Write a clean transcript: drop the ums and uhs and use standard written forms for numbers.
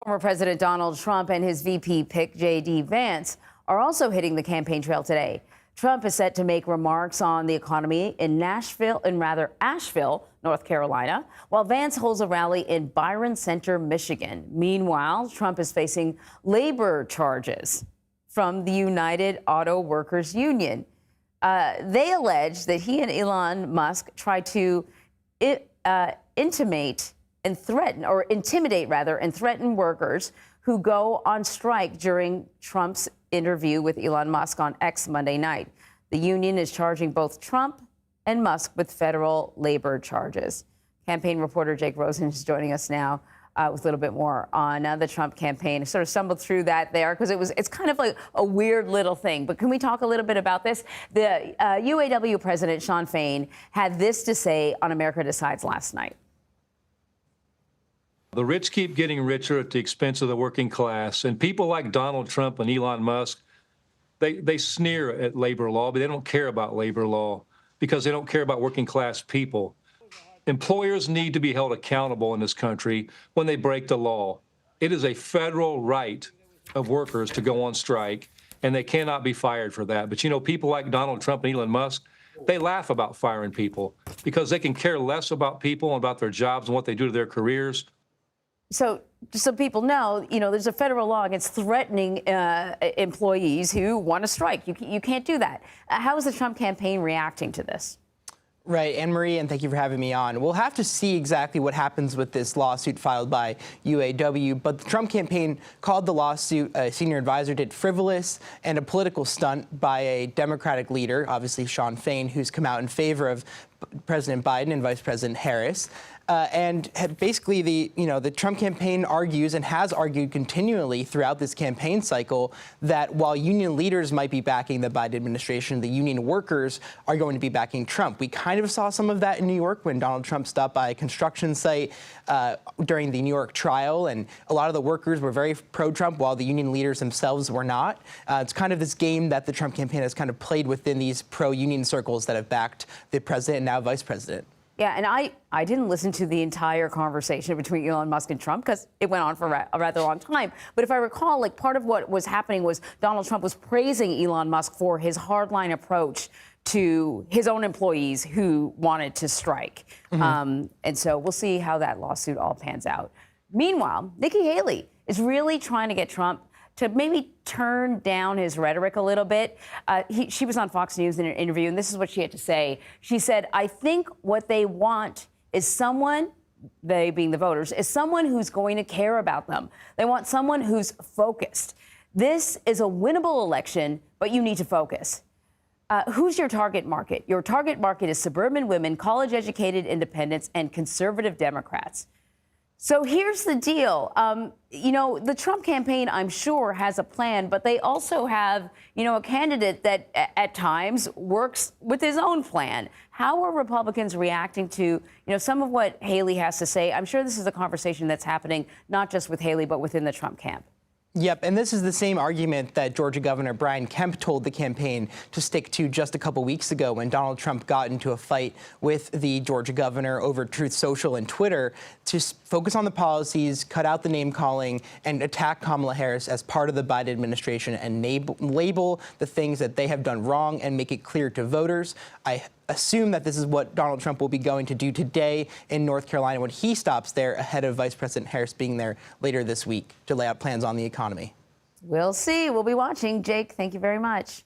Former President Donald Trump and his VP pick, J.D. Vance, are also hitting the campaign trail today. Trump is set to make remarks on the economy in Asheville, North Carolina, while Vance holds a rally in Byron Center, Michigan. Meanwhile, Trump is facing labor charges from the United Auto Workers Union. They allege that he and Elon Musk tried to intimidate and threaten workers who go on strike during Trump's interview with Elon Musk on X Monday night. The union is charging both Trump and Musk with federal labor charges. Campaign reporter Jake Rosen is joining us now with a little bit more on the Trump campaign. I sort of stumbled through that there because it's kind of like a weird little thing. But can we talk a little bit about this? The UAW president, Shawn Fain, had this to say on America Decides last night. The rich keep getting richer at the expense of the working class. And people like Donald Trump and Elon Musk, they sneer at labor law, but they don't care about labor law because they don't care about working class people. Employers need to be held accountable in this country when they break the law. It is a federal right of workers to go on strike, and they cannot be fired for that. But, you know, people like Donald Trump and Elon Musk, they laugh about firing people because they can care less about people and about their jobs and what they do to their careers. So just so people know, you know, there's a federal law against threatening employees who want to strike. You can't do that. How is the Trump campaign reacting to this? Right, Anne-Marie, and thank you for having me on. We'll have to see exactly what happens with this lawsuit filed by UAW, but the Trump campaign called the lawsuit, a senior advisor did, frivolous and a political stunt by a Democratic leader, obviously Shawn Fain, who's come out in favor of President Biden and Vice President Harris. And basically, the Trump campaign argues and has argued continually throughout this campaign cycle that while union leaders might be backing the Biden administration, the union workers are going to be backing Trump. We kind of saw some of that in New York when Donald Trump stopped by a construction site during the New York trial, and a lot of the workers were very pro-Trump while the union leaders themselves were not. It's kind of this game that the Trump campaign has kind of played within these pro-union circles that have backed the president and now vice president. Yeah, and I didn't listen to the entire conversation between Elon Musk and Trump because it went on for a rather long time. But if I recall, like, part of what was happening was Donald Trump was praising Elon Musk for his hardline approach to his own employees who wanted to strike. And so we'll see how that lawsuit all pans out. Meanwhile, Nikki Haley is really trying to get Trump to maybe turn down his rhetoric a little bit. She was on Fox News in an interview, and this is what she had to say. She said, I think what they want is someone, they being the voters, is someone who's going to care about them. They want someone who's focused. This is a winnable election, but you need to focus. Who's your target market? Your target market is suburban women, college-educated independents, and conservative Democrats. So here's the deal. You know, the Trump campaign, I'm sure, has a plan, but they also have, you know, a candidate that at times works with his own plan. How are Republicans reacting to, you know, some of what Haley has to say? I'm sure this is a conversation that's happening not just with Haley, but within the Trump camp. Yep, and this is the same argument that Georgia Governor Brian Kemp told the campaign to stick to just a couple weeks ago when Donald Trump got into a fight with the Georgia governor over Truth Social and Twitter to focus on the policies, cut out the name-calling, and attack Kamala Harris as part of the Biden administration and label the things that they have done wrong and make it clear to voters. I assume that this is what Donald Trump will be going to do today in North Carolina when he stops there ahead of Vice President Harris being there later this week to lay out plans on the economy. We'll see. We'll be watching. Jake, thank you very much.